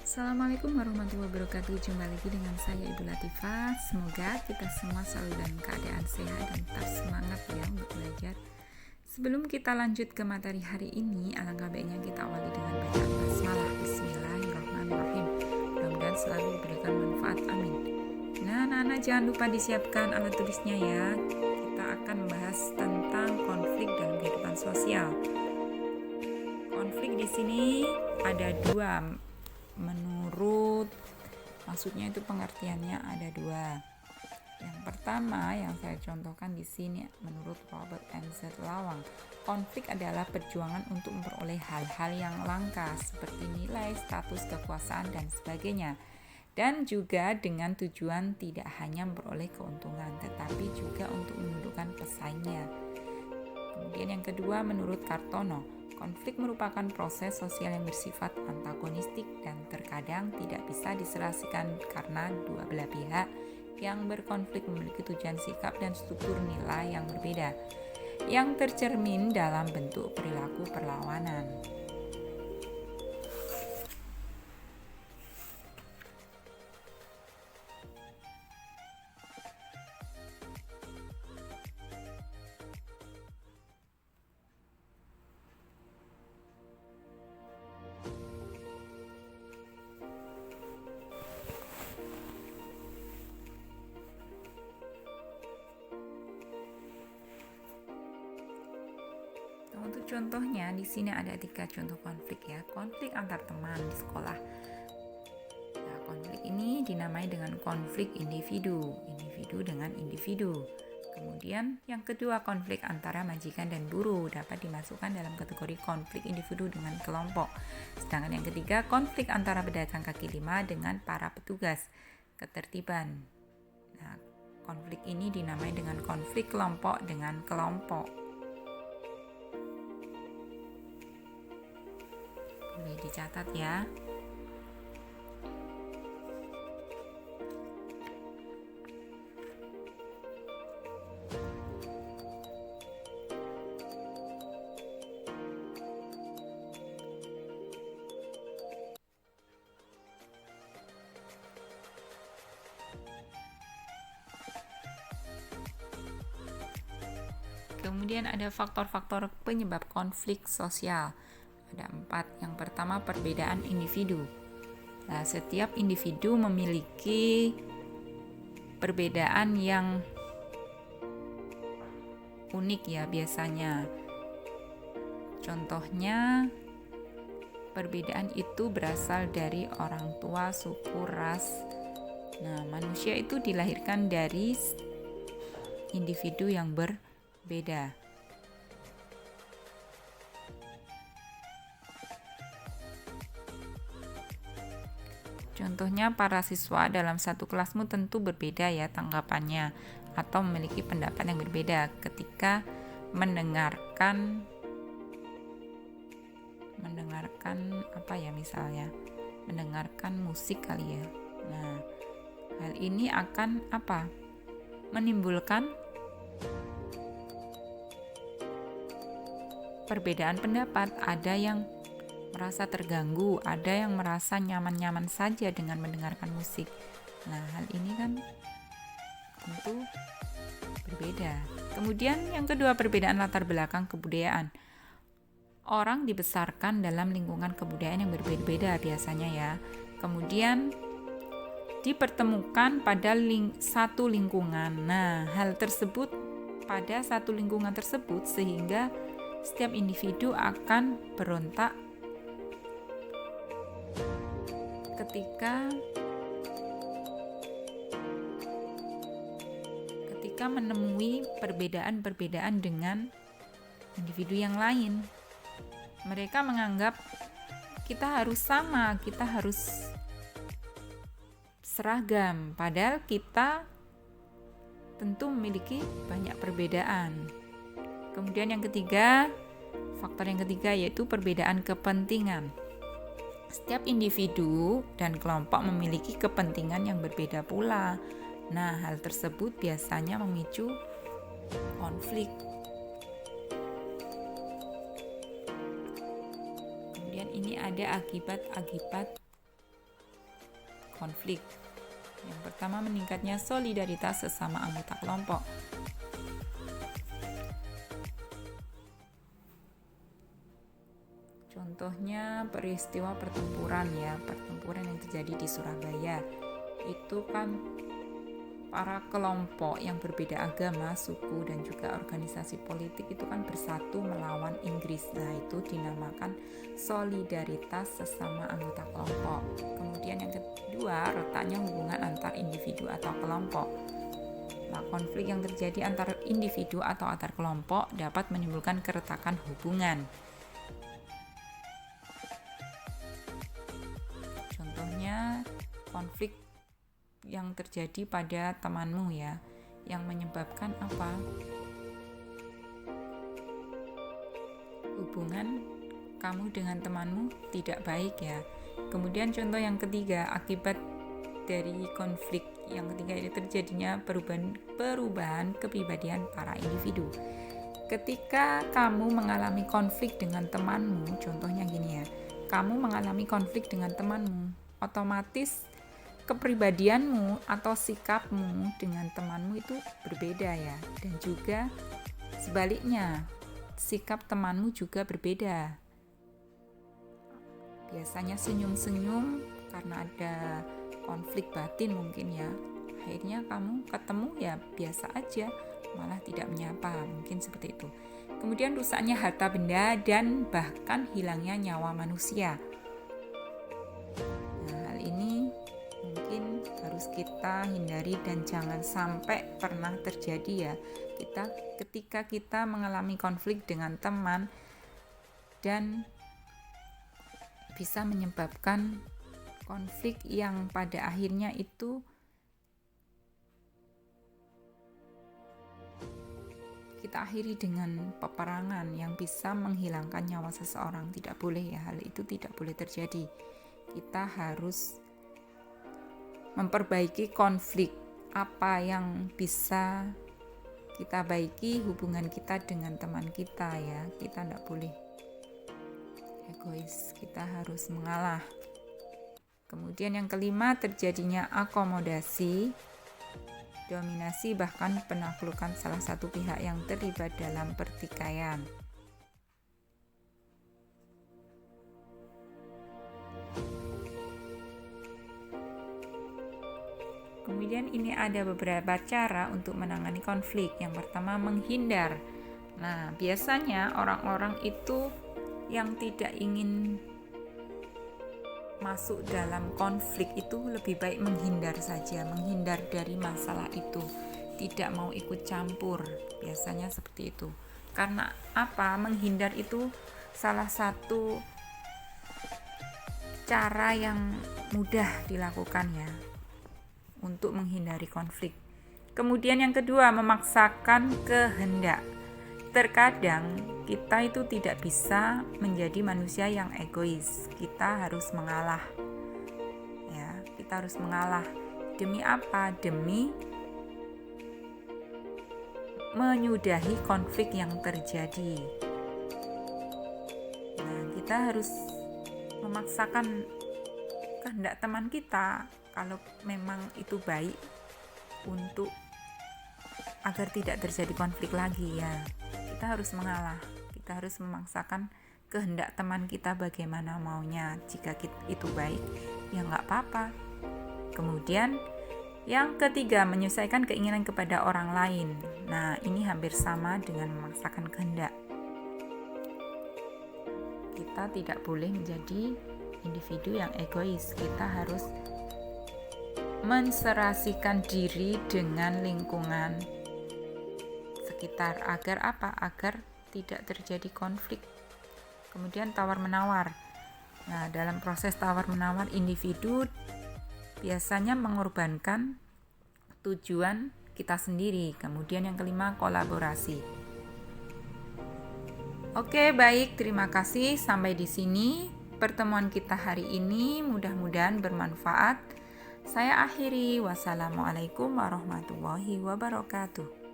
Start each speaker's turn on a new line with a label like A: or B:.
A: Assalamualaikum warahmatullahi wabarakatuh. Jumpa lagi dengan saya Ibu Latifah. Semoga kita semua selalu dalam keadaan sehat dan tetap semangat ya untuk belajar. Sebelum kita lanjut ke materi hari ini, alangkah baiknya kita awali dengan bacaan basmalah. Bismillahirrahmanirrahim. Mudah-mudahan selalu diberikan manfaat. Amin. Nah, anak-anak jangan lupa disiapkan alat tulisnya ya. Kita akan membahas tentang konflik dalam kehidupan sosial. Konflik di sini ada dua. Maksudnya itu pengertiannya ada dua. Yang pertama yang saya contohkan di sini menurut Robert M. Z. Lawang, konflik adalah perjuangan untuk memperoleh hal-hal yang langka seperti nilai, status, kekuasaan dan sebagainya. Dan juga dengan tujuan tidak hanya memperoleh keuntungan tetapi juga untuk menundukkan pesaingnya. Kemudian yang kedua menurut Kartono, konflik merupakan proses sosial yang bersifat antagonistik dan terkadang tidak bisa diselesaikan karena dua belah pihak yang berkonflik memiliki tujuan, sikap, dan struktur nilai yang berbeda, yang tercermin dalam bentuk perilaku perlawanan. Untuk contohnya di sini ada 3 contoh konflik ya. Konflik antar teman di sekolah. Nah, konflik ini dinamai dengan konflik individu dengan individu. Kemudian yang kedua konflik antara majikan dan buruh dapat dimasukkan dalam kategori konflik individu dengan kelompok. Sedangkan yang ketiga konflik antara pedagang kaki lima dengan para petugas ketertiban. Nah, konflik ini dinamai dengan konflik kelompok dengan kelompok. Boleh dicatat ya. Kemudian ada faktor-faktor penyebab konflik sosial. Ada 4. Yang pertama perbedaan individu. Nah, setiap individu memiliki perbedaan yang unik ya biasanya. Contohnya perbedaan itu berasal dari orang tua, suku, ras. Nah, manusia itu dilahirkan dari individu yang berbeda. Contohnya para siswa dalam satu kelasmu tentu berbeda ya tanggapannya atau memiliki pendapat yang berbeda ketika mendengarkan mendengarkan musik kali ya. Nah, hal ini akan menimbulkan perbedaan pendapat. Ada yang merasa terganggu, ada yang merasa nyaman-nyaman saja dengan mendengarkan musik. Nah, hal ini kan tentu berbeda. Kemudian yang kedua, perbedaan latar belakang kebudayaan. Orang dibesarkan dalam lingkungan kebudayaan yang berbeda-beda biasanya ya. Kemudian dipertemukan pada satu lingkungan. Nah, hal tersebut pada satu lingkungan tersebut sehingga setiap individu akan berontak ketika menemui perbedaan-perbedaan dengan individu yang lain. Mereka menganggap kita harus sama, kita harus seragam, padahal kita tentu memiliki banyak perbedaan. Kemudian faktor yang ketiga yaitu perbedaan kepentingan. Setiap individu dan kelompok memiliki kepentingan yang berbeda pula. Nah, hal tersebut biasanya memicu konflik. Kemudian ini ada akibat-akibat konflik. Yang pertama, meningkatnya solidaritas sesama anggota kelompok. Contohnya peristiwa pertempuran yang terjadi di Surabaya. Itu kan para kelompok yang berbeda agama, suku, dan juga organisasi politik itu kan bersatu melawan Inggris. Nah, itu dinamakan solidaritas sesama anggota kelompok. Kemudian yang kedua, retaknya hubungan antar individu atau kelompok. Nah, konflik yang terjadi antar individu atau antar kelompok dapat menimbulkan keretakan hubungan. Contohnya konflik yang terjadi pada temanmu yang menyebabkan apa? Hubungan kamu dengan temanmu tidak baik Kemudian contoh yang ketiga, akibat dari konflik yang ketiga ini terjadinya perubahan kepribadian para individu. Ketika kamu mengalami konflik dengan temanmu, contohnya gini kamu mengalami konflik dengan temanmu, otomatis kepribadianmu atau sikapmu dengan temanmu itu berbeda dan juga sebaliknya sikap temanmu juga berbeda. Biasanya senyum-senyum karena ada konflik batin mungkin akhirnya kamu ketemu biasa aja, malah tidak menyapa, mungkin seperti itu. Kemudian rusaknya harta benda dan bahkan hilangnya nyawa manusia. Harus kita hindari dan jangan sampai pernah terjadi ketika kita mengalami konflik dengan teman dan bisa menyebabkan konflik yang pada akhirnya itu kita akhiri dengan peperangan yang bisa menghilangkan nyawa seseorang. Tidak boleh hal itu tidak boleh terjadi. Kita harus memperbaiki konflik apa yang bisa kita baiki hubungan kita dengan teman kita kita tidak boleh egois, kita harus mengalah. Kemudian yang kelima, terjadinya akomodasi, dominasi bahkan penaklukan salah satu pihak yang terlibat dalam pertikaian. Kemudian ini ada beberapa cara untuk menangani konflik. Yang pertama, menghindar. Nah, biasanya orang-orang itu yang tidak ingin masuk dalam konflik itu lebih baik menghindar saja, menghindar dari masalah itu, tidak mau ikut campur. Biasanya seperti itu. Karena apa? Menghindar itu salah satu cara yang mudah dilakukan untuk menghindari konflik. Kemudian yang kedua, memaksakan kehendak. Terkadang kita itu tidak bisa menjadi manusia yang egois. Kita harus mengalah. Kita harus mengalah. Demi apa? Demi menyudahi konflik yang terjadi. Nah, kita harus memaksakan kehendak teman kita kalau memang itu baik untuk agar tidak terjadi konflik lagi kita harus mengalah, kita harus memaksakan kehendak teman kita bagaimana maunya. Jika itu baik nggak apa-apa. Kemudian yang ketiga, menyesuaikan keinginan kepada orang lain. Nah, ini hampir sama dengan memaksakan kehendak. Kita tidak boleh menjadi individu yang egois. Kita harus menserasikan diri dengan lingkungan sekitar agar apa? Agar tidak terjadi konflik. Kemudian tawar-menawar. Nah, dalam proses tawar-menawar, individu biasanya mengorbankan tujuan kita sendiri. Kemudian yang kelima, kolaborasi. Oke, baik, terima kasih. Sampai di sini pertemuan kita hari ini, mudah-mudahan bermanfaat. Saya akhiri. Wassalamualaikum warahmatullahi wabarakatuh.